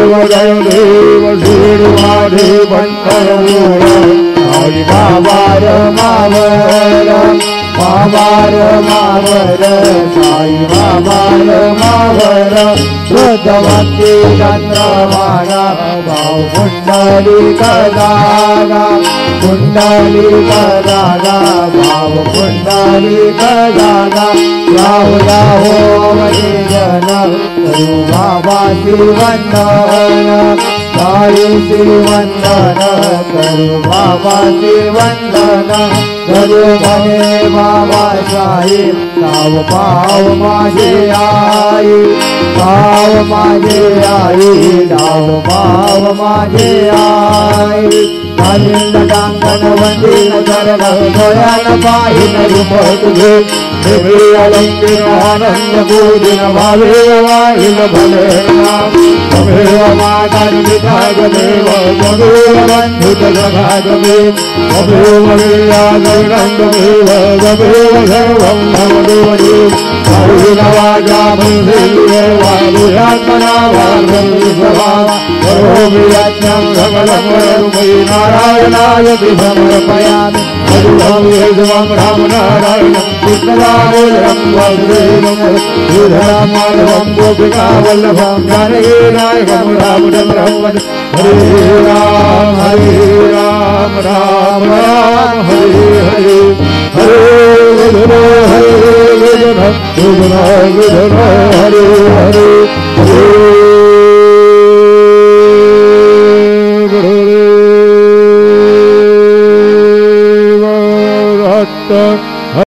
देव श्रीवादे पंचमूल साई बाबा रमावर मावर मावर साई बाबा रमावर रुद्रवती चंद्रभागा भाव कुंडली कदागा कुंडली कदागा भाव कुंडली कदागा याहो याहो मनी जन करू बाबा श्रीवंदन साई श्रीवंदन करू बाबा श्रीवंदन करू मने बाबा साई नाव पाव माझे आई पाव माझे आई नाव पाव माझे आई कालिंद टांगण वंदीन चरण दोयान पाहिन रूप तुझे देवी अलंकिन आनंद पूजिन भावे वाहिन भले नाम तमेव माता निधागमेव तमेव बंधुत जगागमेव तमेव वीर्यागणन्दमेव तमेव सर्वं भवदेवदेव वाजा वायुयात्मना वार्धविभवा करोमि यज्ञं सकलं वरमयि नारायणाय समर्पयामि मधुरं यज्वं रामनारायणं कृष्णदामोदरं वासुदेवं श्रीधरं माधवं गोपिकावल्लभं जानकीनायकं रामचन्द्रं वन्दे हरे राम राम राम हरे हरे हरे हरे हरे